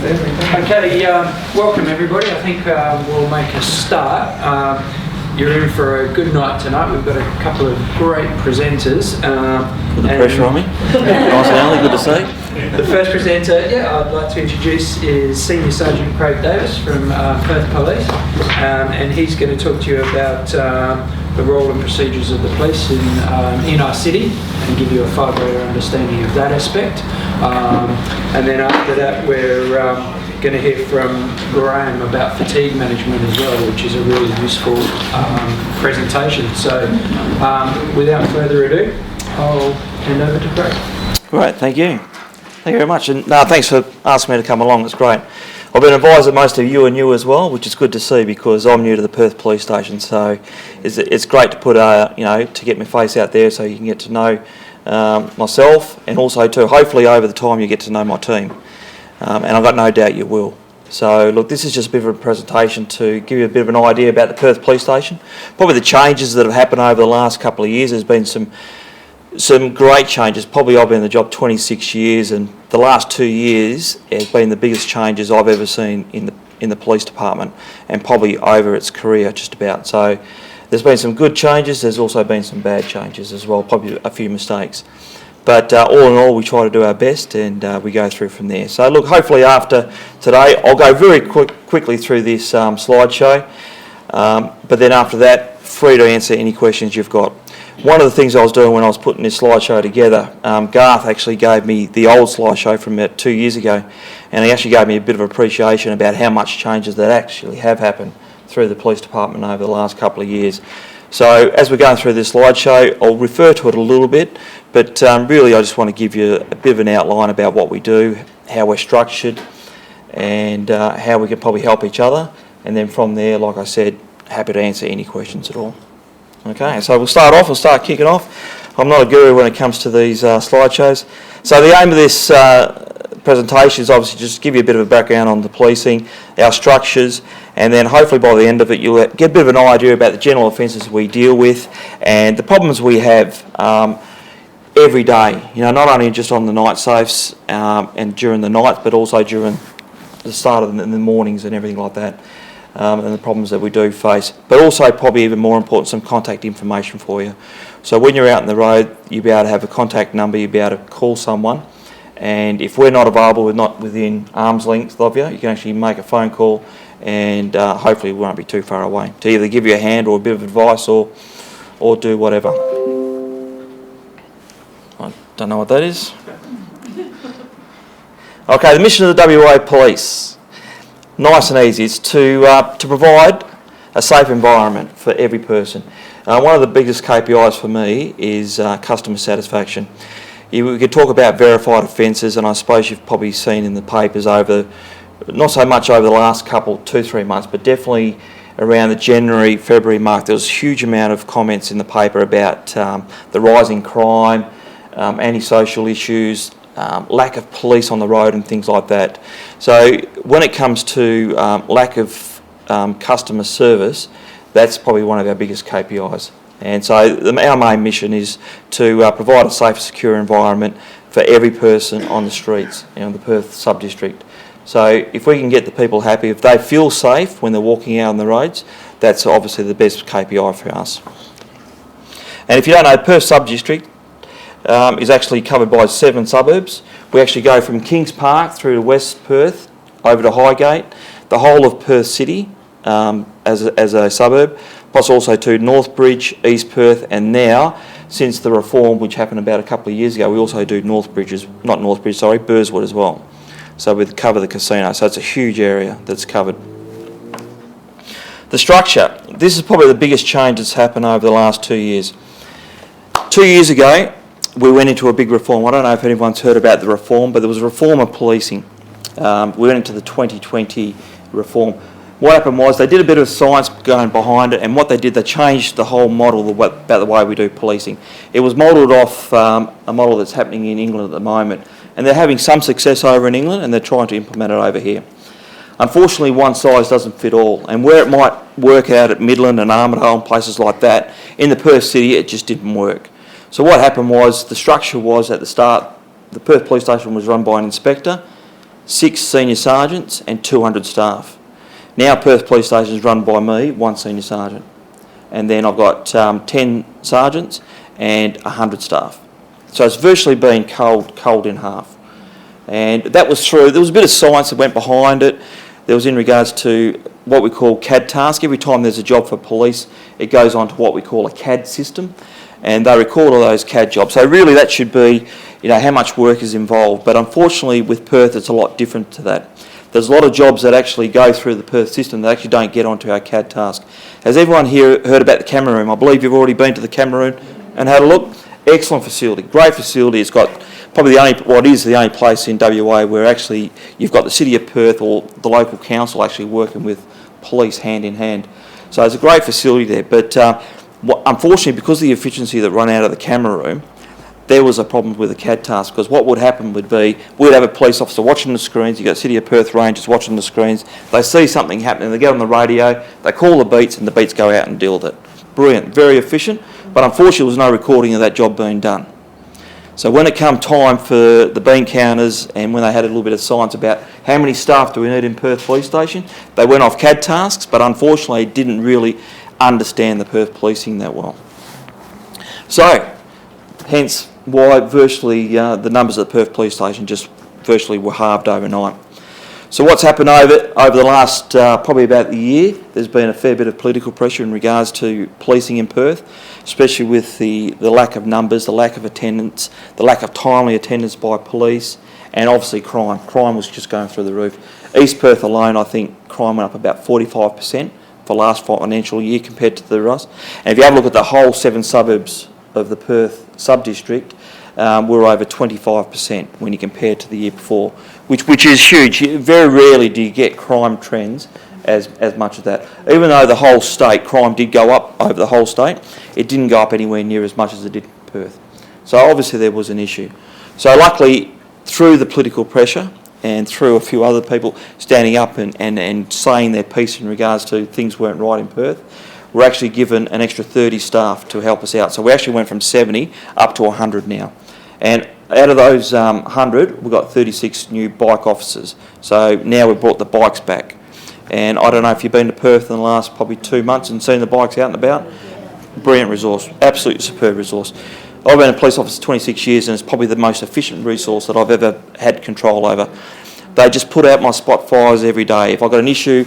Okay, welcome everybody. I think we'll make a start. You're in for a good night tonight. We've got a couple of great presenters. Put the pressure on me. Nice and early, good to see. The first presenter, I'd like to introduce is Senior Sergeant Craig Davis from Perth Police, and he's going to talk to you about the role and procedures of the police in our city and give you a far better understanding of that aspect. And then after that, we're going to hear from Graham about fatigue management as well, which is a really useful presentation. So without further ado, I'll hand over to Craig. Great, thank you. Thank you very much. And thanks for asking me to come along, it's great. I've been advised that most of you are new as well, which is good to see because I'm new to the Perth Police Station. So it's great to put to get my face out there so you can get to know myself, and also to hopefully over the time you get to know my team. And I've got no doubt you will. So look, this is just a bit of a presentation to give you a bit of an idea about the Perth Police Station. Probably the changes that have happened over the last couple of years. There's been some great changes. Probably I've been in the job 26 years, and the last 2 years has been the biggest changes I've ever seen in the police department, and probably over its career just about. So there's been some good changes. There's also been some bad changes as well, probably a few mistakes. But all in all, we try to do our best, and we go through from there. So look, hopefully after today, I'll go very quickly through this slideshow. But then after that, free to answer any questions you've got. One of the things I was doing when I was putting this slideshow together, Garth actually gave me the old slideshow from about 2 years ago, and he actually gave me a bit of appreciation about how much changes that actually have happened through the police department over the last couple of years. So as we're going through this slideshow, I'll refer to it a little bit, but really I just want to give you a bit of an outline about what we do, how we're structured, and how we can probably help each other. And then from there, like I said, happy to answer any questions at all. Okay, so we'll start kicking off. I'm not a guru when it comes to these slideshows. So the aim of this presentation is obviously just give you a bit of a background on the policing, our structures, and then hopefully by the end of it you'll get a bit of an idea about the general offences we deal with and the problems we have every day. You know, not only just on the night safes and during the night, but also during the start of the mornings and everything like that. And the problems that we do face, but also probably even more important, some contact information for you. So when you're out on the road, you'll be able to have a contact number, you'll be able to call someone, and if we're not available, we're not within arm's length of you, you can actually make a phone call, and hopefully we won't be too far away to either give you a hand or a bit of advice or do whatever. I don't know what that is. Okay, the mission of the WA Police. Nice and easy. It's to provide a safe environment for every person. One of the biggest KPIs for me is customer satisfaction. We could talk about verified offences, and I suppose you've probably seen in the papers over, not so much over the last 2-3 months, but definitely around the January, February mark, there was a huge amount of comments in the paper about the rising crime, antisocial issues, lack of police on the road and things like that. So when it comes to lack of customer service, that's probably one of our biggest KPIs. And so our main mission is to provide a safe, secure environment for every person on the streets in the Perth sub-district. So if we can get the people happy, if they feel safe when they're walking out on the roads, that's obviously the best KPI for us. And if you don't know, Perth sub-district is actually covered by 7 suburbs. We actually go from Kings Park through to West Perth, over to Highgate, the whole of Perth City as a suburb, plus also to Northbridge, East Perth, and now, since the reform which happened about a couple of years ago, we also do Burswood as well. So we cover the casino, so it's a huge area that's covered. The structure. This is probably the biggest change that's happened over the last 2 years. 2 years ago, we went into a big reform. I don't know if anyone's heard about the reform, but there was a reform of policing. We went into the 2020 reform. What happened was they did a bit of science going behind it, and what they did, they changed the whole model about the way we do policing. It was modelled off a model that's happening in England at the moment, and they're having some success over in England, and they're trying to implement it over here. Unfortunately, one size doesn't fit all, and where it might work out at Midland and Armidale and places like that, in the Perth City it just didn't work. So what happened was, the structure was at the start, the Perth Police Station was run by an inspector, 6 senior sergeants and 200 staff. Now Perth Police Station is run by me, 1 senior sergeant. And then I've got 10 sergeants and 100 staff. So it's virtually been culled in half. And that was through, there was a bit of science that went behind it. There was in regards to what we call CAD task. Every time there's a job for police, it goes on to what we call a CAD system. And they record all those CAD jobs. So really that should be, how much work is involved. But unfortunately with Perth, it's a lot different to that. There's a lot of jobs that actually go through the Perth system that actually don't get onto our CAD task. Has everyone here heard about the camera room? I believe you've already been to the camera room and had a look. Excellent facility, great facility. It's got probably the only place in WA where actually you've got the City of Perth or the local council actually working with police hand in hand. So it's a great facility there. But unfortunately, because of the efficiency that run out of the camera room, there was a problem with the CAD task, because what would happen would be we'd have a police officer watching the screens. You've got City of Perth Rangers watching the screens. They see something happening, they get on the radio, they call the beats, and the beats go out and deal with it. Brilliant, very efficient, but unfortunately there was no recording of that job being done. So when it come time for the bean counters and when they had a little bit of science about how many staff do we need in Perth Police Station, they went off CAD tasks, but unfortunately didn't really understand the Perth policing that well. So, hence why virtually the numbers at the Perth Police Station just virtually were halved overnight. So what's happened over the last probably about the year, there's been a fair bit of political pressure in regards to policing in Perth, especially with the lack of numbers, the lack of attendance, the lack of timely attendance by police, and obviously crime. Crime was just going through the roof. East Perth alone, I think crime went up about 45% for last financial year compared to the rest. And if you have a look at the whole 7 suburbs of the Perth sub-district, we're over 25% when you compare to the year before, which is huge. Very rarely do you get crime trends as much as that. Even though the whole state, crime did go up over the whole state, it didn't go up anywhere near as much as it did in Perth. So obviously there was an issue. So luckily, through the political pressure and through a few other people standing up and saying their piece in regards to things weren't right in Perth, we're actually given an extra 30 staff to help us out. So we actually went from 70 up to 100 now. And out of those 100, we've got 36 new bike officers. So now we've brought the bikes back. And I don't know if you've been to Perth in the last probably 2 months and seen the bikes out and about. Brilliant resource, absolutely superb resource. I've been a police officer 26 years and it's probably the most efficient resource that I've ever had control over. They just put out my spot fires every day. If I've got an issue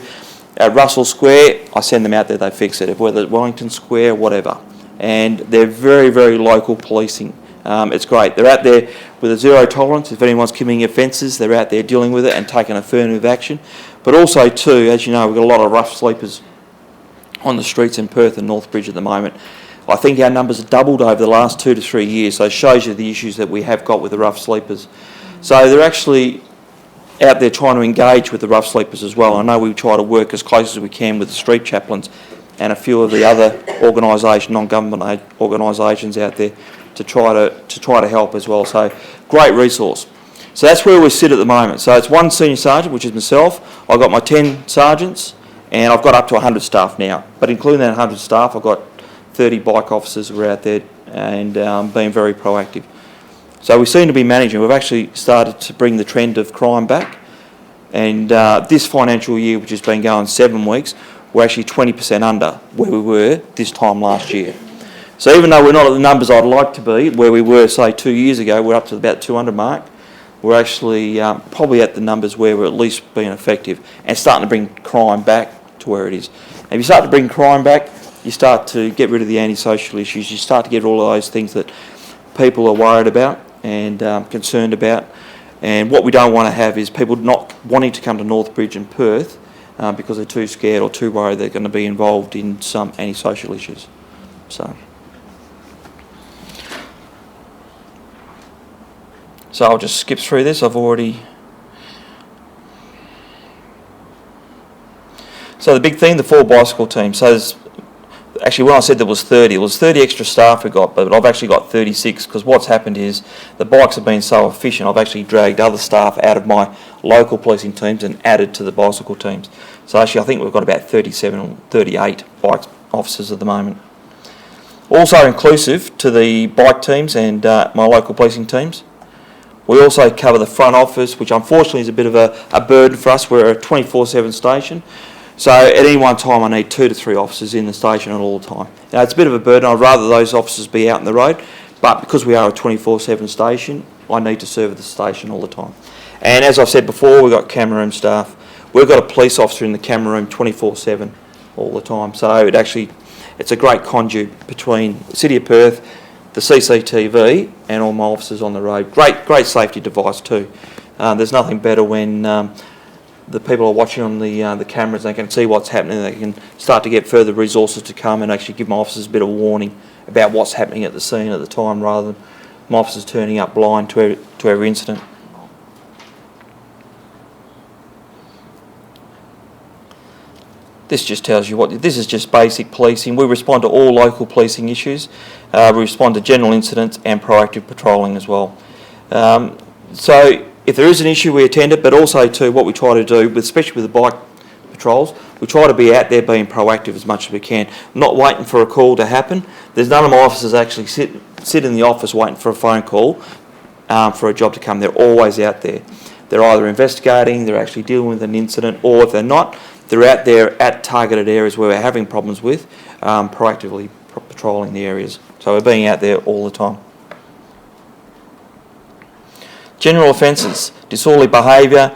at Russell Square, I send them out there, they fix it, whether it's Wellington Square, whatever. And they're very, very local policing. It's great. They're out there with a zero tolerance. If anyone's committing offences, they're out there dealing with it and taking affirmative action. But also too, as you know, we've got a lot of rough sleepers on the streets in Perth and Northbridge at the moment. I think our numbers have doubled over the last 2 to 3 years, so it shows you the issues that we have got with the rough sleepers. So they're actually out there trying to engage with the rough sleepers as well. I know we try to work as close as we can with the street chaplains and a few of the other non-government organisations out there to try to help as well. So great resource. So that's where we sit at the moment. So it's 1 senior sergeant, which is myself. I've got my 10 sergeants, and I've got up to 100 staff now. But including that 100 staff, I've got 30 bike officers who are out there and being very proactive. So we seem to be managing. We've actually started to bring the trend of crime back. And this financial year, which has been going 7 weeks, we're actually 20% under where we were this time last year. So even though we're not at the numbers I'd like to be, where we were, say, 2 years ago, we're up to about 200 mark, we're actually probably at the numbers where we're at least being effective and starting to bring crime back to where it is. And if you start to bring crime back, you start to get rid of the antisocial issues, you start to get all of those things that people are worried about and concerned about. And what we don't want to have is people not wanting to come to Northbridge and Perth because they're too scared or too worried they're going to be involved in some antisocial issues. So I'll just skip through this. So the big thing, the 4 bicycle teams. So actually, when I said there was 30, it was 30 extra staff we got, but I've actually got 36 because what's happened is the bikes have been so efficient, I've actually dragged other staff out of my local policing teams and added to the bicycle teams. So actually, I think we've got about 37 or 38 bike officers at the moment. Also inclusive to the bike teams and my local policing teams, We also cover the front office, which unfortunately is a bit of a burden for us. We're a 24/7 station, so at any one time I need 2 to 3 officers in the station at all the time. Now, it's a bit of a burden. I'd rather those officers be out on the road, but because we are a 24/7 station, I need to serve the station all the time. And as I've said before, we've got camera room staff. We've got a police officer in the camera room 24/7 all the time. So it's a great conduit between the City of Perth, the CCTV, and all my officers on the road. Great safety device too. There's nothing better when the people are watching on the cameras. They can see what's happening. They can start to get further resources to come and actually give my officers a bit of warning about what's happening at the scene at the time, rather than my officers turning up blind to every incident. This just tells you this is just basic policing. We respond to all local policing issues. We respond to general incidents and proactive patrolling as well. So if there is an issue, we attend it, but also too what we try to do, especially with the bike patrols, we try to be out there being proactive as much as we can, not waiting for a call to happen. There's none of my officers actually sit in the office waiting for a phone call for a job to come. They're always out there. They're either investigating, they're actually dealing with an incident, or if they're not, they're out there at targeted areas where we're having problems with, proactively patrolling the areas. So we're being out there all the time. General offences, disorderly behaviour.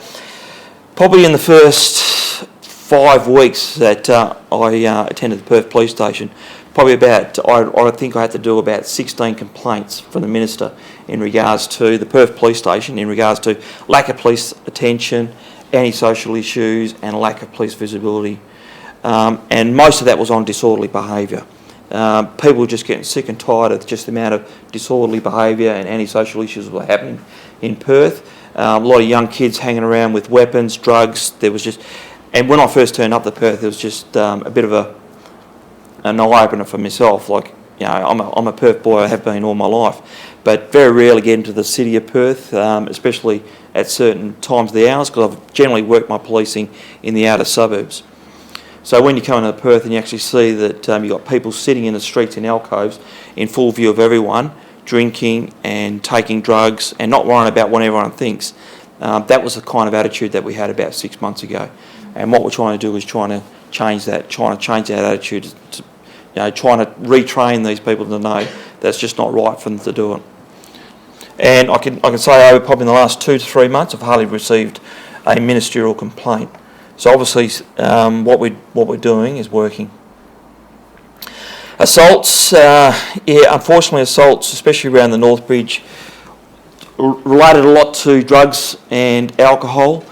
Probably in the first 5 weeks that I attended the Perth Police Station, probably I think I had to do about 16 complaints from the Minister in regards to the Perth Police Station, in regards to lack of police attention, antisocial issues and lack of police visibility. And most of that was on disorderly behaviour. People were just getting sick and tired of just the amount of disorderly behaviour and antisocial issues that were happening in Perth. A lot of young kids hanging around with weapons, drugs. And when I first turned up to Perth, it was just a bit of an eye-opener for myself. Like, you know, I'm a Perth boy, I have been all my life, but very rarely get into the city of Perth, especially at certain times of the hours, because I've generally worked my policing in the outer suburbs. So when you come into Perth and you actually see that you've got people sitting in the streets in alcoves in full view of everyone, drinking and taking drugs and not worrying about what everyone thinks, that was the kind of attitude that we had about 6 months ago. And what we're trying to do is trying to change that attitude, trying to retrain these people to know that's just not right for them to do it. And I can say over probably in the last 2 to 3 months, I've hardly received a ministerial complaint. So obviously, what we're doing is working. Assaults, unfortunately, assaults, especially around the North Bridge, related a lot to drugs and alcohol.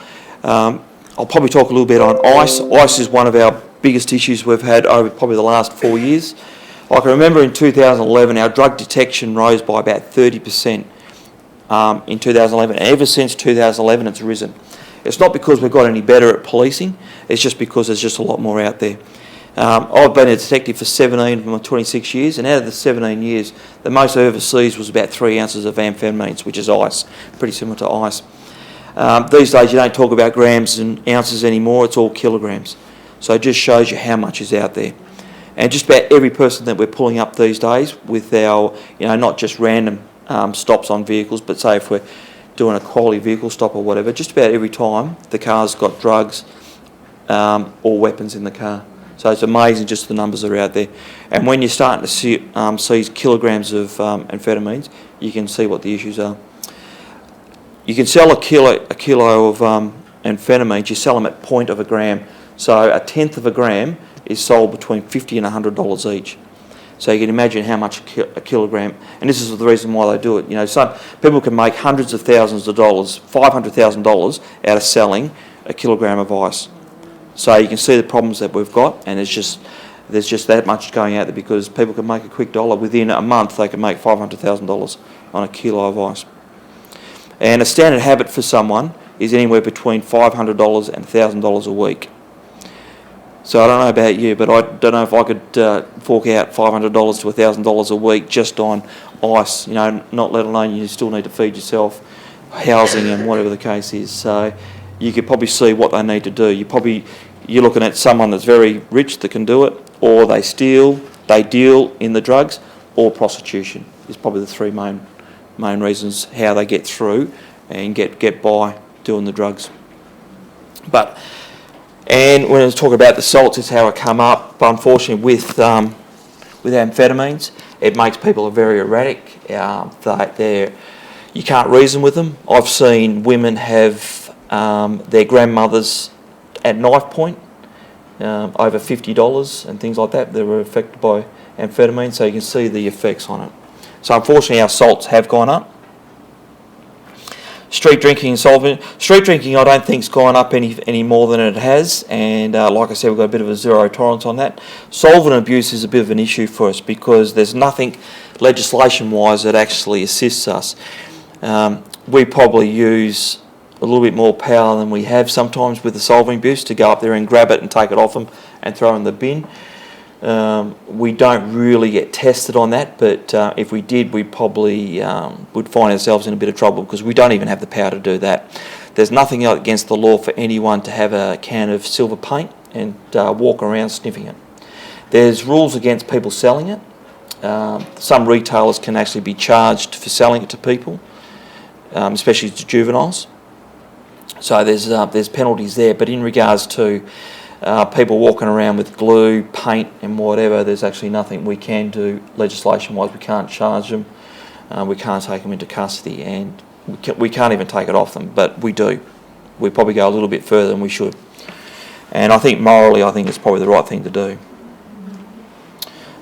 I'll probably talk a little bit on ice. Ice is one of our biggest issues we've had over probably the last 4 years. I can remember in 2011, our drug detection rose by about 30%. In 2011, and ever since 2011 it's risen. It's not because we've got any better at policing, it's just because there's just a lot more out there. I've been a detective for 17 of my 26 years, and out of the 17 years, the most I ever seized was about 3 ounces of amphetamines, which is ice, pretty similar to ice. These days you don't talk about grams and ounces anymore, it's all kilograms. So it just shows you how much is out there. And just about every person that we're pulling up these days with our, not just random stops on vehicles, but say if we're doing a quality vehicle stop or whatever, just about every time the car's got drugs or weapons in the car. So it's amazing just the numbers that are out there. And when you're starting to see kilograms of amphetamines, you can see what the issues are. You can sell a kilo of amphetamines, you sell them at 0.1 gram. So a tenth of a gram is sold between $50 and $100 each. So you can imagine how much a kilogram, and this is the reason why they do it. Some people can make hundreds of thousands of dollars, $500,000 out of selling a kilogram of ice. So you can see the problems that we've got, and there's just that much going out there because people can make a quick dollar. Within a month, they can make $500,000 on a kilo of ice. And a standard habit for someone is anywhere between $500 and $1,000 a week. So I don't know about you, but I don't know if I could fork out $500 to $1,000 a week just on ice, not let alone you still need to feed yourself, housing and whatever the case is. So you could probably see what they need to do. You're looking at someone that's very rich that can do it, or they steal, they deal in the drugs, or prostitution is probably the 3 main reasons how they get through and get by doing the drugs. And when I was talking about the salts, it's how it come up. But unfortunately, with amphetamines, it makes people very erratic. You can't reason with them. I've seen women have their grandmothers at knife point, over $50 and things like that. They were affected by amphetamine, so you can see the effects on it. So unfortunately, our salts have gone up. Street drinking and solvent. Street drinking, I don't think, has gone up any more than it has, and like I said, we've got a bit of a zero tolerance on that. Solvent abuse is a bit of an issue for us because there's nothing legislation-wise that actually assists us. We probably use a little bit more power than we have sometimes with the solvent abuse to go up there and grab it and take it off them and throw it in the bin. We don't really get tested on that, but if we did, we probably would find ourselves in a bit of trouble because we don't even have the power to do that. There's nothing against the law for anyone to have a can of silver paint and walk around sniffing it. There's rules against people selling it. Some retailers can actually be charged for selling it to people, especially to juveniles. So there's penalties there, but in regards to people walking around with glue, paint and whatever, there's actually nothing we can do legislation-wise. We can't charge them, we can't take them into custody, and we can't even take it off them, but we do. We probably go a little bit further than we should. And I think morally, I think it's probably the right thing to do.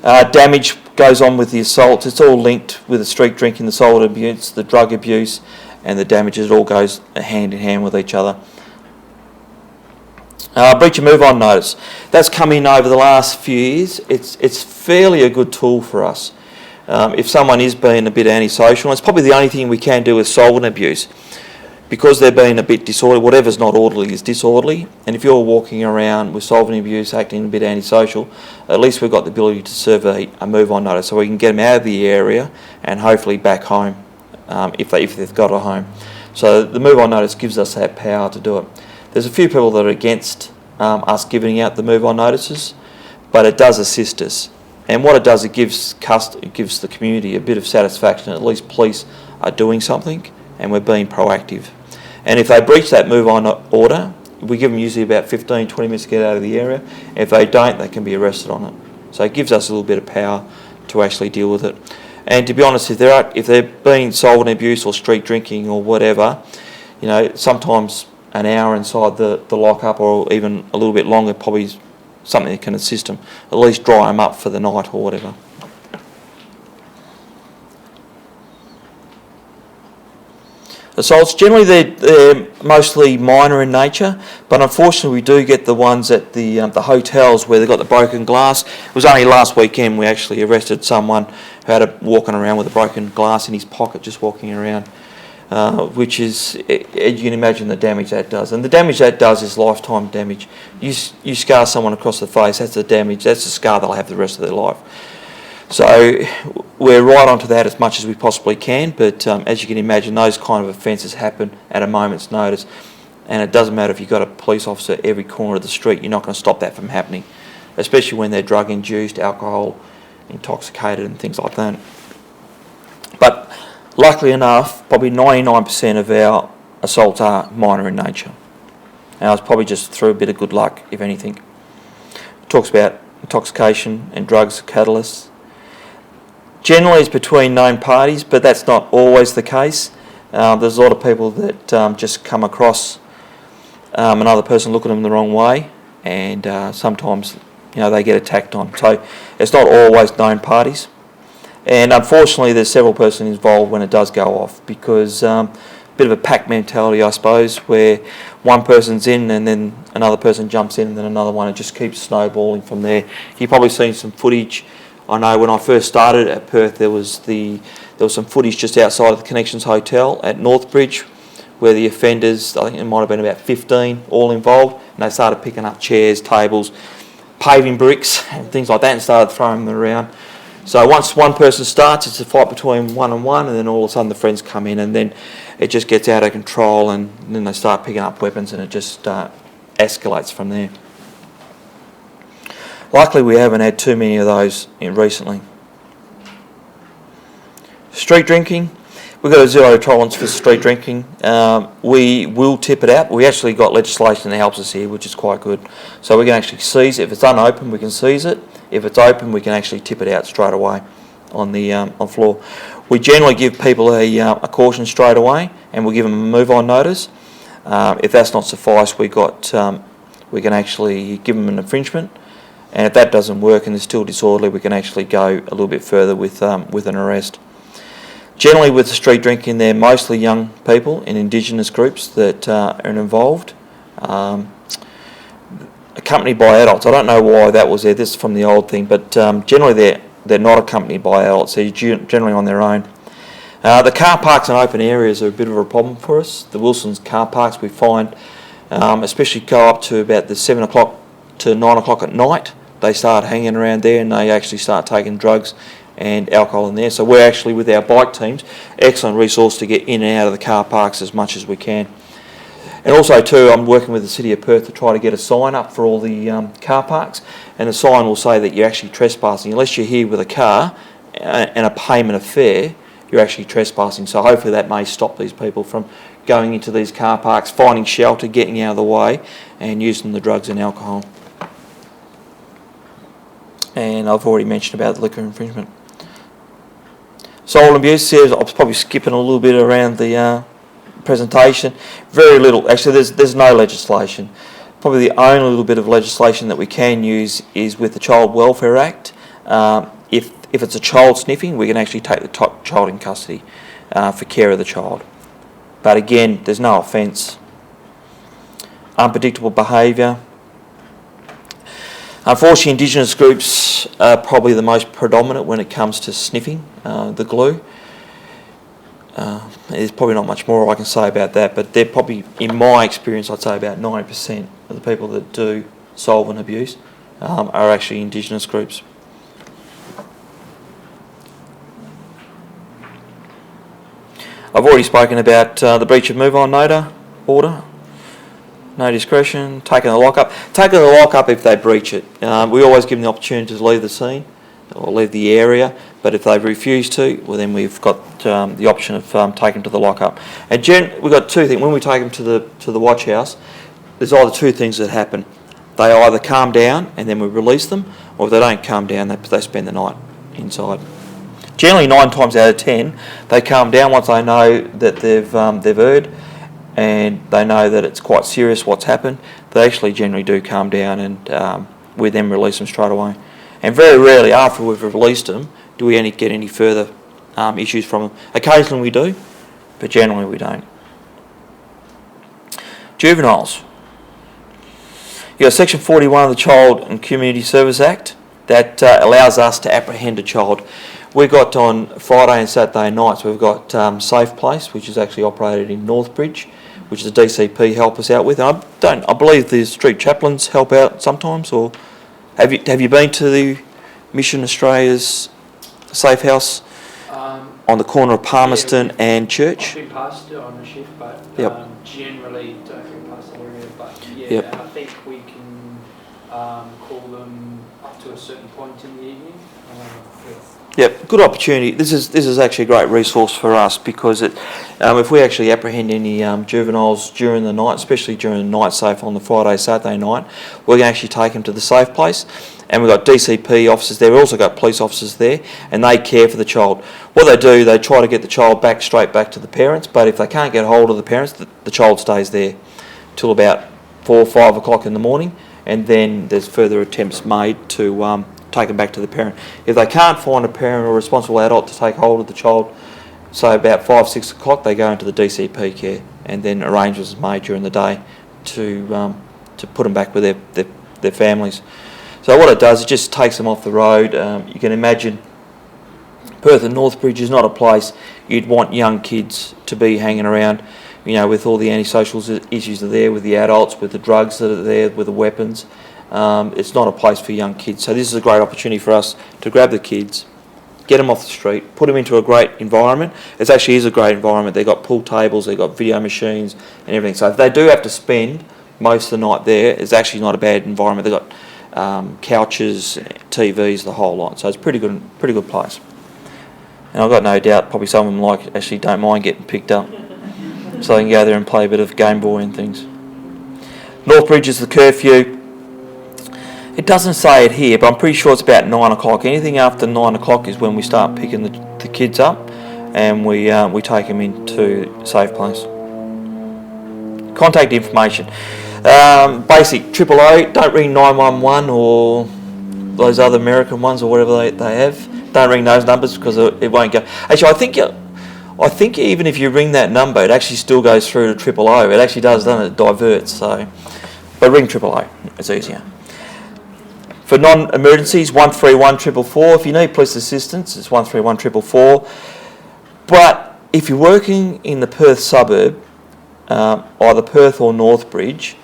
Damage goes on with the assaults. It's all linked with the street drinking, the solvent abuse, the drug abuse, and the damages. It all goes hand in hand with each other. Breach of move on notice. That's come in over the last few years. It's fairly a good tool for us. If someone is being a bit antisocial, and it's probably the only thing we can do with solvent abuse, because they're being a bit disorderly. Whatever's not orderly is disorderly, and if you're walking around with solvent abuse acting a bit antisocial, at least we've got the ability to serve a move on notice so we can get them out of the area and hopefully back home if they've got a home. So the move on notice gives us that power to do it. There's a few people that are against us giving out the move on notices, but it does assist us. And what it does, it gives the community a bit of satisfaction. At least police are doing something and we're being proactive. And if they breach that move on order, we give them usually about 15, 20 minutes to get out of the area. If they don't, they can be arrested on it. So it gives us a little bit of power to actually deal with it. And to be honest, if they're being solvent abuse or street drinking or whatever, you know, sometimes an hour inside the lockup or even a little bit longer probably is something that can assist them. At least dry them up for the night or whatever. Assaults, generally they're mostly minor in nature, but unfortunately we do get the ones at the hotels where they've got the broken glass. It was only last weekend we actually arrested someone who had walking around with a broken glass in his pocket, just walking around, which is, you can imagine the damage that does. And the damage that does is lifetime damage. You scar someone across the face, that's the damage, that's the scar they'll have the rest of their life. So we're right onto that as much as we possibly can, but as you can imagine, those kind of offences happen at a moment's notice, and it doesn't matter if you've got a police officer at every corner of the street, you're not going to stop that from happening, especially when they're drug-induced, alcohol intoxicated and things like that. But luckily enough, probably 99% of our assaults are minor in nature. And I was probably just through a bit of good luck, if anything. It talks about intoxication and drugs catalysts. Generally it's between known parties, but that's not always the case. There's a lot of people that just come across another person looking at them the wrong way, and sometimes they get attacked on. So it's not always known parties. And unfortunately there's several persons involved when it does go off, because a bit of a pack mentality, I suppose, where one person's in and then another person jumps in and then another one, and just keeps snowballing from there. You've probably seen some footage. I know when I first started at Perth, there was some footage just outside of the Connections Hotel at Northbridge, where the offenders, I think it might have been about 15, all involved, and they started picking up chairs, tables, paving bricks, and things like that, and started throwing them around. So once one person starts, it's a fight between one and one, and then all of a sudden the friends come in, and then it just gets out of control, and then they start picking up weapons, and it just escalates from there. Luckily, we haven't had too many of those recently. Street drinking. We've got a zero tolerance for street drinking. We will tip it out. We actually got legislation that helps us here, which is quite good. So we can actually seize it. If it's unopened, we can seize it. If it's open, we can actually tip it out straight away on the on floor. We generally give people a caution straight away, and we'll give them a move-on notice. If that's not suffice, we can actually give them an infringement. And if that doesn't work and they're still disorderly, we can actually go a little bit further with an arrest. Generally with the street drinking, they're mostly young people in Indigenous groups that are involved, accompanied by adults. I don't know why that was there, this is from the old thing, but generally they're not accompanied by adults, they're generally on their own. The car parks in open areas are a bit of a problem for us. The Wilson's car parks we find, especially go up to about the 7 o'clock to 9 o'clock at night, they start hanging around there and they actually start taking drugs and alcohol in there. So we're actually, with our bike teams, excellent resource to get in and out of the car parks as much as we can. And also too, I'm working with the City of Perth to try to get a sign up for all the car parks, and the sign will say that you're actually trespassing. Unless you're here with a car and a payment of fare, you're actually trespassing. So hopefully that may stop these people from going into these car parks, finding shelter, getting out of the way and using the drugs and alcohol. And I've already mentioned about the liquor infringement. Soul abuse, I was probably skipping a little bit around the presentation. Very little, actually there's no legislation. Probably the only little bit of legislation that we can use is with the Child Welfare Act. If it's a child sniffing, we can actually take the child in custody for care of the child. But again, there's no offence. Unpredictable behaviour. Unfortunately, Indigenous groups are probably the most predominant when it comes to sniffing the glue. There's probably not much more I can say about that, but they're probably, in my experience, I'd say about 90% of the people that do solvent abuse are actually Indigenous groups. I've already spoken about the breach of move-on order. No discretion, taking the lock up. Taking the lock up if they breach it. We always give them the opportunity to leave the scene or leave the area, but if they refuse to, well then we've got the option of taking them to the lock up. And we've got two things. When we take them to the watch house, there's either two things that happen. They either calm down and then we release them, or if they don't calm down, they spend the night inside. Generally 9 times out of 10, they calm down once they know that they've heard, and they know that it's quite serious what's happened. They actually generally do calm down, and we then release them straight away. And very rarely after we've released them do we get any further issues from them. Occasionally we do, but generally we don't. Juveniles. You've got Section 41 of the Child and Community Service Act that allows us to apprehend a child. We've got on Friday and Saturday nights, we've got Safe Place, which is actually operated in Northbridge, which the DCP help us out with. And I believe the street chaplains help out sometimes. Or have you been to the Mission Australia's Safe House on the corner of Palmerston and Church? I've been past it on the shift, but generally don't go past that area. But yeah, I think we can call them up to a certain point in the evening. Yep, good opportunity. This is actually a great resource for us, because if we actually apprehend any juveniles during the night, especially during the night safe on the Friday, Saturday night, we can actually take them to the Safe Place. And we've got DCP officers there. We've also got police officers there, and they care for the child. What they do, they try to get the child straight back to the parents, but if they can't get hold of the parents, the child stays there till about 4 or 5 o'clock in the morning, and then there's further attempts made to take them back to the parent. If they can't find a parent or a responsible adult to take hold of the child, so about 5, 6 o'clock, they go into the DCP care, and then arrangements are made during the day to put them back with their families. So what it does, it just takes them off the road. You can imagine Perth and Northbridge is not a place you'd want young kids to be hanging around, with all the antisocial issues that are there, with the adults, with the drugs that are there, with the weapons. It's not a place for young kids. So this is a great opportunity for us to grab the kids, get them off the street, put them into a great environment. It actually is a great environment. They've got pool tables, they've got video machines and everything. So if they do have to spend most of the night there, it's actually not a bad environment. They've got couches, TVs, the whole lot. So it's pretty good place. And I've got no doubt probably some of them actually don't mind getting picked up. So they can go there and play a bit of Game Boy and things. Northbridge is the curfew. It doesn't say it here, but I'm pretty sure it's about 9 o'clock. Anything after 9 o'clock is when we start picking the kids up, and we take them into a safe place. Contact information. Basic 000, don't ring 911 or those other American ones or whatever they have. Don't ring those numbers because it won't go. Actually, I think even if you ring that number, it actually still goes through to 000. It actually does, doesn't it? It diverts. So, but ring 000. It's easier. For non-emergencies, 131 444. If you need police assistance, it's 131 444. But if you're working in the Perth suburb, either Perth or Northbridge,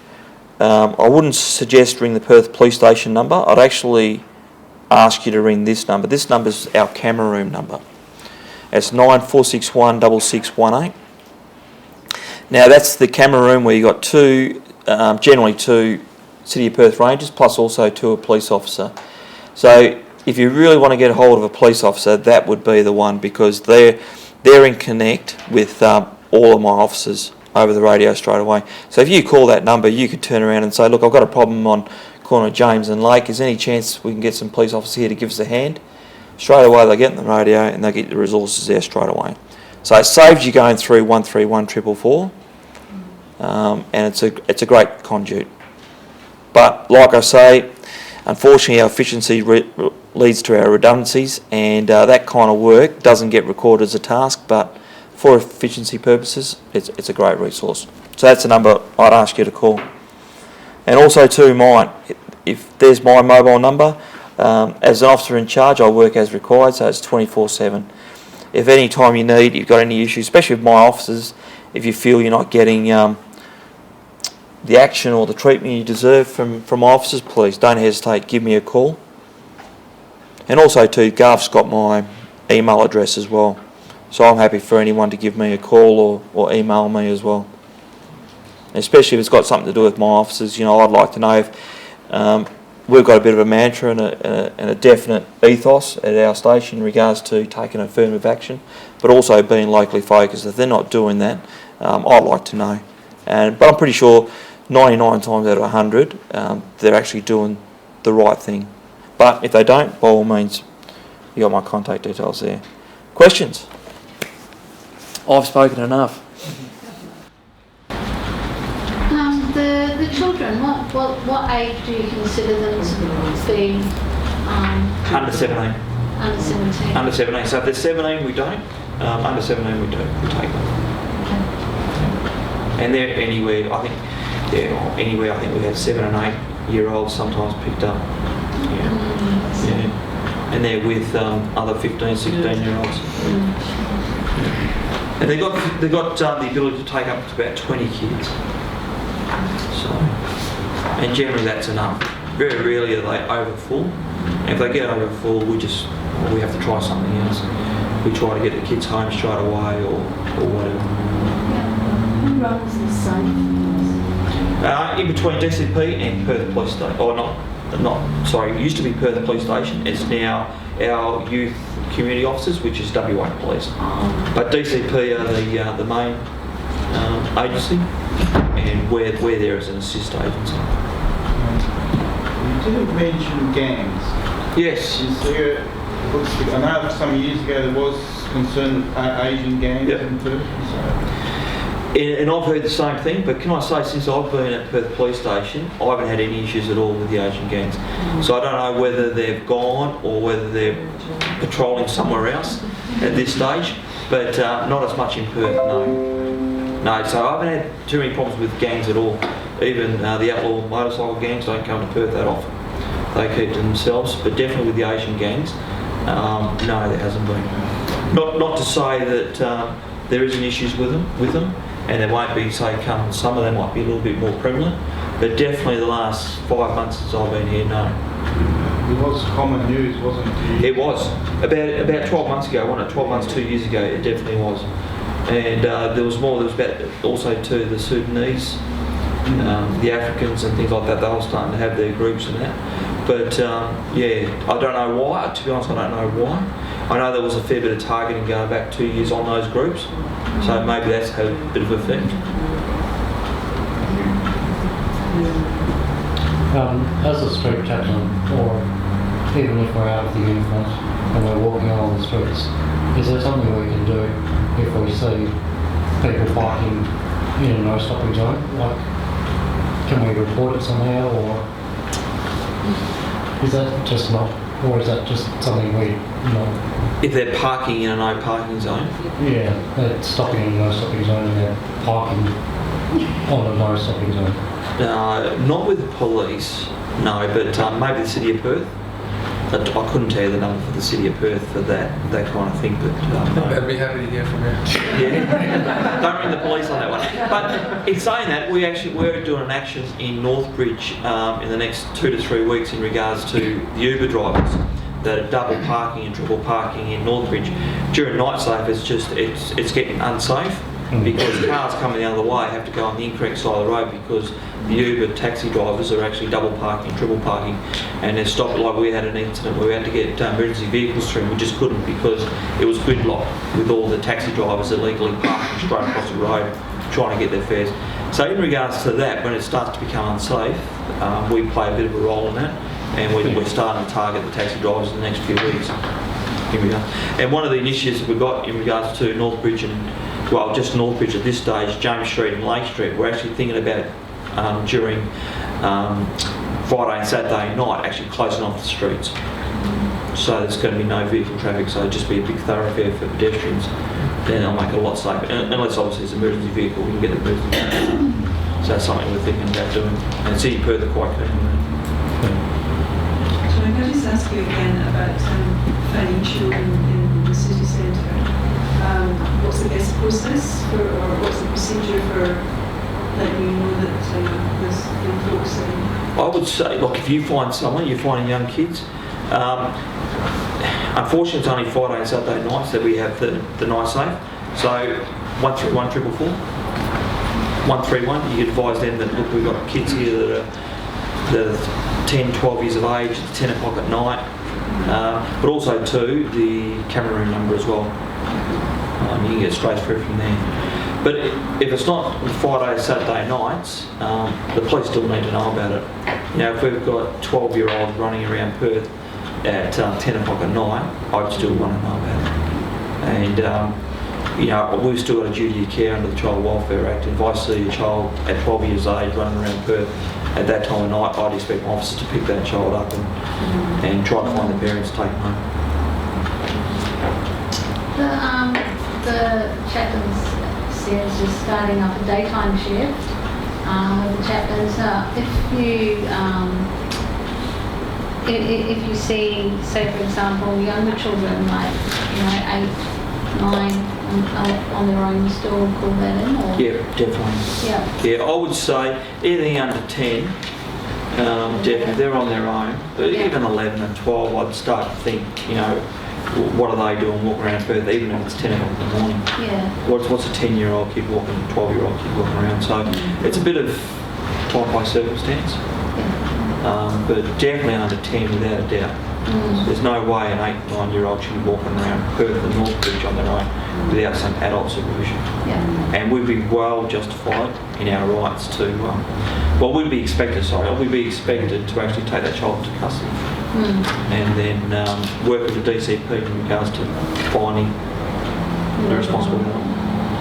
I wouldn't suggest ring the Perth police station number. I'd actually ask you to ring this number. This number's our camera room number. It's 9461 6618. Now that's the camera room where you've got generally two City of Perth Rangers plus also a police officer. So if you really want to get a hold of a police officer, that would be the one, because they're in connect with all of my officers over the radio straight away. So if you call that number, you could turn around and say, look, I've got a problem on corner of James and Lake. Is there any chance we can get some police officers here to give us a hand? Straight away they get on the radio and they get the resources there straight away. So it saves you going through 131 444, and it's a great conduit. But like I say, unfortunately our efficiency leads to our redundancies, and that kind of work doesn't get recorded as a task, but for efficiency purposes, it's a great resource. So that's the number I'd ask you to call. And also too, mine. If there's my mobile number, as an officer in charge, I work as required, so it's 24/7. If any time you've got any issues, especially with my officers, if you feel you're not getting the action or the treatment you deserve from my officers, please don't hesitate, give me a call. And also too, Garth's got my email address as well, so I'm happy for anyone to give me a call or email me as well. Especially if it's got something to do with my officers, I'd like to know if we've got a bit of a mantra and a definite ethos at our station in regards to taking affirmative action, but also being locally focused. If they're not doing that, I'd like to know. But I'm pretty sure 99 times out of 100, they're actually doing the right thing. But if they don't, by all means, you got my contact details there. Questions? I've spoken enough. The children, what age do you consider them to be? Under 17. Under 17. Under 17. So if they're 17, we don't. Under 17, we do. We take them. And they're anywhere. I think we have 7 and 8 year olds sometimes picked up. Yeah. And they're with other 15, 16 year olds. And they've got the ability to take up to about 20 kids. So, and generally that's enough. Very rarely are they over full. And if they get over full, we have to try something else. We try to get the kids home straight away or whatever. Who runs the site? In between DCP and Perth Police Station. It used to be Perth Police Station. It's now our youth community officers, which is WA Police. But DCP are the main agency, and we're there as an assist agency. You didn't mention gangs. Yes. Is there, I know some years ago there was concern with Asian gangs in Perth. And I've heard the same thing, but can I say, since I've been at Perth Police Station, I haven't had any issues at all with the Asian gangs. So I don't know whether they've gone or whether they're patrolling somewhere else at this stage, but not as much in Perth, no. No, so I haven't had too many problems with gangs at all. Even the outlaw motorcycle gangs don't come to Perth that often. They keep to themselves, but definitely with the Asian gangs, no, there hasn't been. Not to say that there isn't issues with them, and there won't be, say, come summer, they might be a little bit more prevalent, but definitely the last 5 months since I've been here, no. It was common news, wasn't it? It was. About 12 months ago, wasn't it? 12 months, 2 years ago, it definitely was. And there was about also too the Sudanese, the Africans and things like that. They were starting to have their groups and that. But I don't know why. To be honest, I don't know why. I know there was a fair bit of targeting going back 2 years on those groups, so maybe that's had a bit of effect. As a street chaplain, or even if we're out of the uniforms and we're walking along the streets, is there something we can do if we see people parking in a no stopping zone? Like, can we report it somehow, or is that just not, or is that just something we not? If they're parking in a no parking zone, Yeah, they're stopping in a no stopping zone and they're parking on a no stopping zone. not with the police, no, but maybe the City of Perth. But I couldn't tell you the number for the City of Perth for that kind of thing. But no. I'd be happy to hear from you. Yeah, don't ring the police on that one. But in saying that, we're doing an action in Northbridge in the next 2 to 3 weeks in regards to the Uber drivers that are double parking and triple parking in Northbridge. During night safe, it's getting unsafe because cars coming the other way have to go on the incorrect side of the road because the Uber taxi drivers are actually double parking, triple parking, and they're stopped. Like we had an incident where we had to get emergency vehicles through and we just couldn't because it was gridlock with all the taxi drivers illegally parking straight across the road trying to get their fares. So in regards to that, when it starts to become unsafe, we play a bit of a role in that, and we're starting to target the taxi drivers in the next few weeks. Here we go. And one of the initiatives that we've got in regards to Northbridge and, well, just Northbridge at this stage, James Street and Lake Street, we're actually thinking about during Friday and Saturday night actually closing off the streets. So there's going to be no vehicle traffic, so it'll just be a big thoroughfare for pedestrians. Then it'll make it a lot safer. Unless obviously it's an emergency vehicle, we can get the emergency vehicle. So that's something we're thinking about doing. And City of Perth are quite keen on that. Can I just ask you again about finding children in the city centre? What's the best process for, or what's the procedure for letting you know that there's young folks in? I would say, look, if you find someone, you're finding young kids. Unfortunately, it's only Friday and Saturday nights that we have the night safe. So 131 444, 131. You advise them that look, we've got kids here that are 10, 12 years of age. It's 10 o'clock at night. But also too the camera room number as well. You can get straight through from there. But if it's not Friday or Saturday nights, the police still need to know about it. You know, if we've got 12-year-olds running around Perth at 10 o'clock at night, I'd still want to know about it. And, you know, we've still got a duty of care under the Child Welfare Act. If I see a child at 12 years of age running around Perth at that time of night, I'd expect my officers to pick that child up and try to find the parents, take them home. The chaplains series is starting up a daytime shift with the chaplains. If you see, say for example, younger children like 8, 9 on their own, still call that in? Or? Yeah, definitely. Yeah. I would say anything under 10, definitely they're on their own. But even 11 and 12, I'd start to think, what are they doing walking around Perth, even if it's 10 o'clock in the morning? Yeah. What's a 10-year-old kid walking, 12-year-old kid walking around? So it's a bit of time by circumstance, but definitely under 10 without a doubt. There's no way an 8, 9-year-old should be walking around Perth and Northbridge on their own without some adult supervision. Yeah. And we'd be well justified in our rights to, we'd be expected to actually take that child into custody. And then work with the DCP in regards to finding the responsible adult.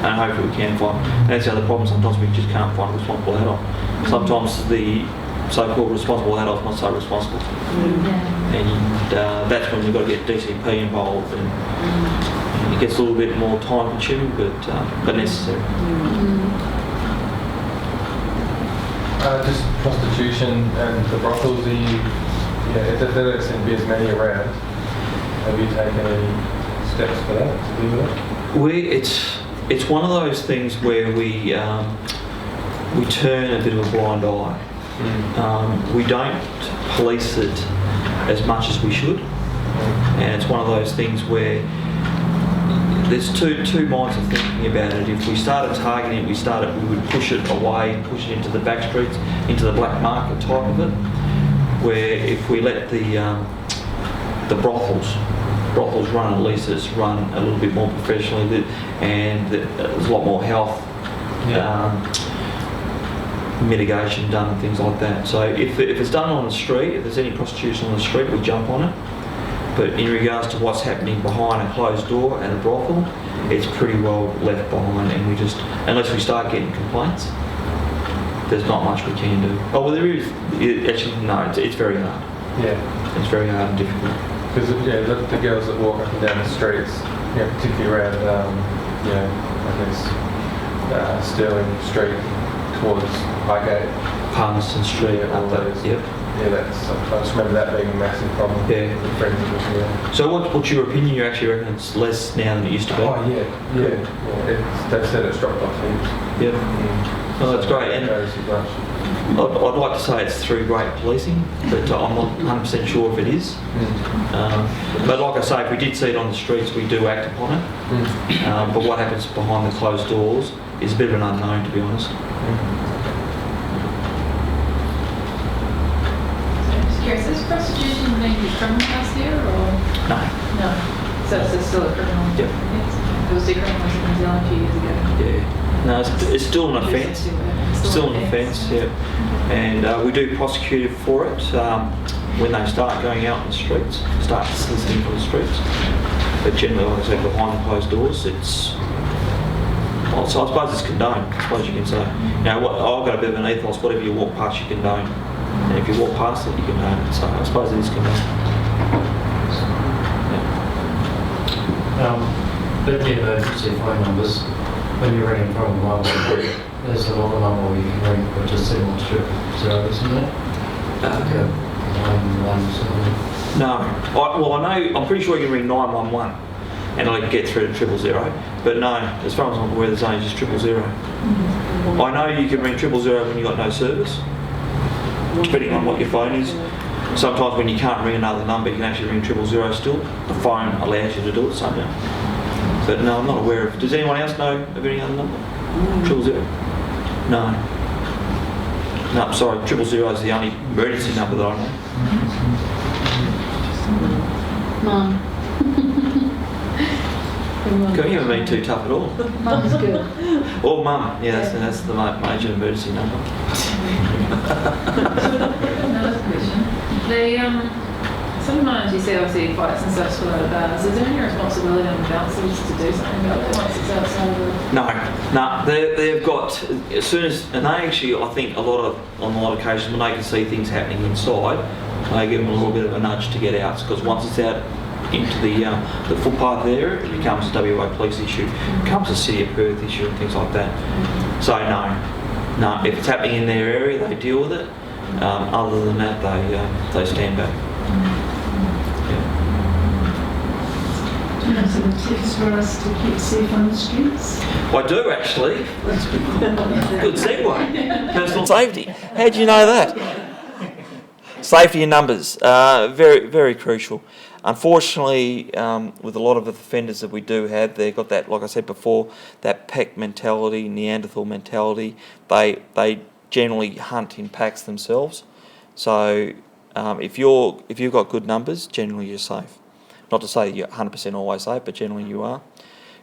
And hopefully we can find. And that's the other problem, sometimes we just can't find a responsible adult. Sometimes the so-called responsible adult's not so responsible. And that's when we've got to get DCP involved, and it gets a little bit more time consuming, but necessary. Just prostitution and the brothels, there don't seem to be as many around. Have you taken any steps for that, to deal with that? It's one of those things where we turn a bit of a blind eye. We don't police it as much as we should, and it's one of those things where there's two minds of thinking about it. If we started targeting it, we would push it away and push it into the back streets, into the black market type of it, where if we let the brothels brothels run at leases run a little bit more professionally, and there's a lot more health mitigation done and things like that. So if it's done on the street, if there's any prostitution on the street, we jump on it. But in regards to what's happening behind a closed door at a brothel, it's pretty well left behind, and we just, unless we start getting complaints, there's not much we can do. Oh, well, there is. Actually, no, it's very hard. Yeah. It's very hard and difficult. Because the girls that walk up and down the streets, particularly around, I guess, Stirling Street towards Highgate, Palmerston Street, all up that. those. Yep. Yeah, I just remember that being a massive problem. Yeah. With friends of us, yeah. So what's your opinion? You actually reckon it's less now than it used to be? Oh yeah. They've said it's dropped off heaps. Yep. Oh, that's great. And Goes as much. I'd like to say it's through great policing, but I'm not 100% sure if it is. But like I say, if we did see it on the streets, we do act upon it. But what happens behind the closed doors is a bit of an unknown, to be honest. Just curious, is prostitution being decriminalised here or? No. No. So it's still a criminal? Yep. It was decriminalised in New Zealand a few years ago. Yeah. No, it's still an offence. Still an offence, yeah. And we do prosecute for it when they start going out in the streets, start soliciting for the streets. But generally, like I said, behind the closed doors, it's. Well, so I suppose it's condoned, I suppose you can say. Now, I've got a bit of an ethos, whatever you walk past, you condone. And if you walk past it, you condone it. So I suppose it is condoned. But the emergency phone numbers, when you're ringing from a mobile phone, there's a lot of number you can ring, but just send one to 0, isn't there? Okay. 911 something. No. I'm pretty sure you can ring 911 and I can get through to 000. But no, as far as I'm aware, there's only just 000. I know you can ring 000 when you've got no service, depending on what your phone is. Sometimes when you can't ring another number, you can actually ring 000 still. The phone allows you to do it somehow. But no, I'm not aware of. Does anyone else know of any other number? 000? No. No, sorry, 000 is the only emergency number that I know. Mum. You haven't been too tough at all. Mum's good. Or mum, yeah, that's the major emergency number. Another question. Sometimes you see obviously fights and such for bars. Is there any responsibility on the bouncers to do something about it once it's outside of the... No, they've got, as soon as, and they actually, I think on a lot of occasions when they can see things happening inside, they give them a little bit of a nudge to get out, because once it's out into the footpath there, it becomes a WA police issue, it becomes a City of Perth issue and things like that. So no, if it's happening in their area, they deal with it. Other than that, they stand back. Do you have some tips for us to keep safe on the streets? I do actually. That's a good segue. Personal safety. How do you know that? Safety in numbers, very, very crucial. Unfortunately, with a lot of the offenders that we do have, they've got that, like I said before, that pack mentality, Neanderthal mentality. They generally hunt in packs themselves. So if you've got good numbers, generally you're safe. Not to say you're 100% always safe, but generally you are.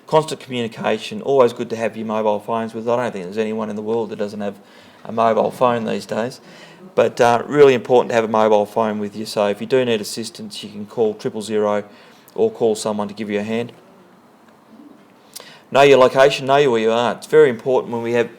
Constant communication, always good to have your mobile phones with. I don't think there's anyone in the world that doesn't have a mobile phone these days. But really important to have a mobile phone with you. So if you do need assistance, you can call 000 or call someone to give you a hand. Know your location, know where you are. It's very important when we have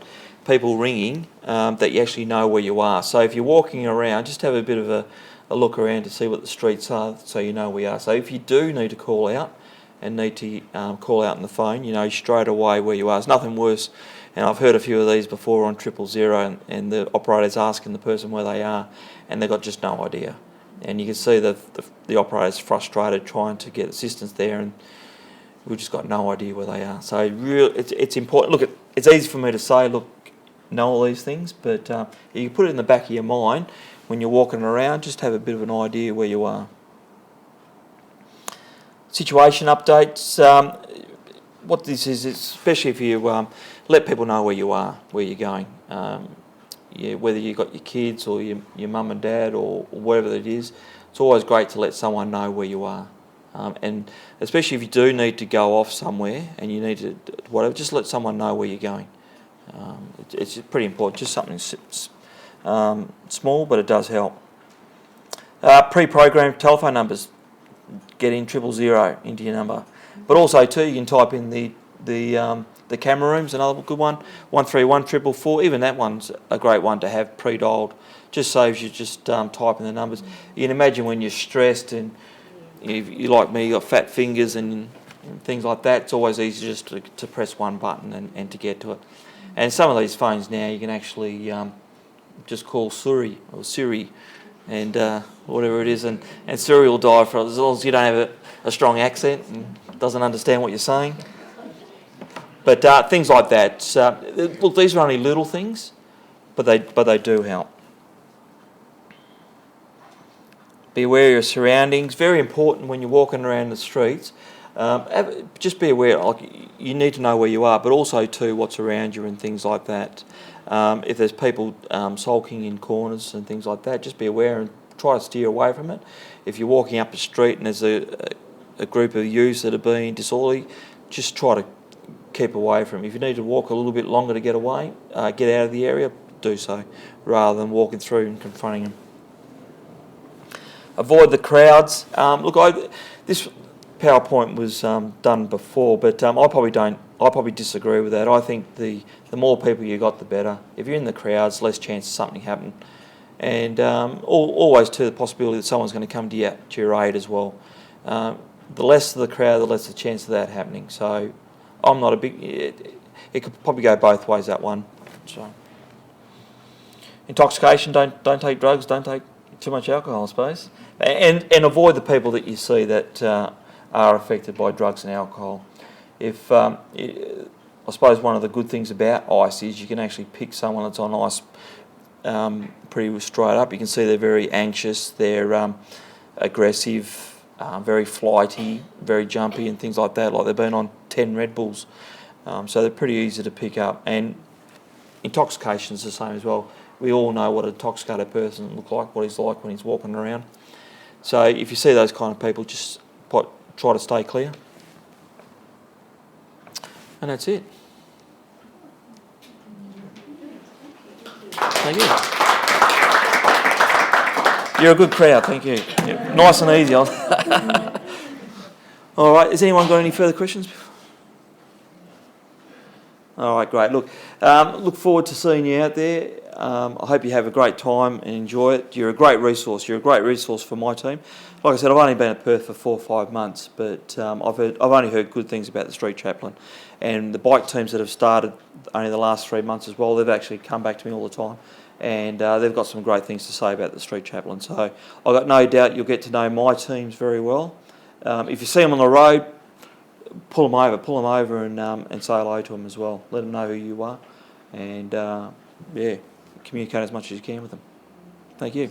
people ringing that you actually know where you are. So if you're walking around, just have a bit of a look around to see what the streets are so you know where you are. So if you do need to call out and need to call out on the phone, you know straight away where you are. There's nothing worse, and I've heard a few of these before on 000 and the operator's asking the person where they are and they've got just no idea. And you can see the operator's frustrated trying to get assistance there and we've just got no idea where they are. So it's important. Look, it's easy for me to say, look, know all these things, but you can put it in the back of your mind when you're walking around, just have a bit of an idea where you are. Situation updates. What this is, especially if you let people know where you are, where you're going. Whether you've got your kids or your mum and dad or whatever it is, it's always great to let someone know where you are. And especially if you do need to go off somewhere and you need to, whatever, just let someone know where you're going. It's pretty important, just something small, but it does help. Pre-programmed telephone numbers, get in 000 into your number. But also too, you can type in the camera room's another good one, 131 444. Even that one's a great one to have pre-dialed. Just saves you just typing the numbers. You can imagine when you're stressed and you like me, you got fat fingers and things like that. It's always easy just to press one button and to get to it. And some of these phones now you can actually just call Siri and whatever it is, and Siri will die for it as long as you don't have a strong accent and doesn't understand what you're saying. But things like that. Look, these are only little things, but they do help. Be aware of your surroundings. Very important when you're walking around the streets. Just be aware. Like, you need to know where you are, but also too what's around you and things like that. If there's people sulking in corners and things like that, just be aware and try to steer away from it. If you're walking up a street and there's a group of youths that are being disorderly, just try to keep away from them. If you need to walk a little bit longer to get away, get out of the area, do so, rather than walking through and confronting them. Avoid the crowds. This PowerPoint was done before, but I probably disagree with that. I think the more people you got, the better. If you're in the crowds, less chance of something happening, and always to the possibility that someone's going to come to your aid as well. The less of the crowd, the less the chance of that happening. So I'm not a big. It could probably go both ways, that one. So intoxication. Don't take drugs. Don't take too much alcohol, I suppose, and avoid the people that you see that are affected by drugs and alcohol. If I suppose one of the good things about ice is you can actually pick someone that's on ice pretty straight up. You can see they're very anxious, they're aggressive, very flighty, very jumpy and things like that, like they've been on 10 Red Bulls. So they're pretty easy to pick up. And intoxication's the same as well. We all know what an intoxicated person looks like, what he's like when he's walking around. So if you see those kind of people, just try to stay clear. And that's it. Thank you. You're a good crowd, thank you. Yeah, nice and easy. All right, has anyone got any further questions? All right, great. Look forward to seeing you out there. I hope you have a great time and enjoy it. You're a great resource. You're a great resource for my team. Like I said, I've only been at Perth for 4 or 5 months, but I've only heard good things about the Street Chaplain. And the bike teams that have started only the last 3 months as well, they've actually come back to me all the time. And they've got some great things to say about the Street Chaplain. So I've got no doubt you'll get to know my teams very well. If you see them on the road, pull them over and say hello to them as well. Let them know who you are. And communicate as much as you can with them. Thank you.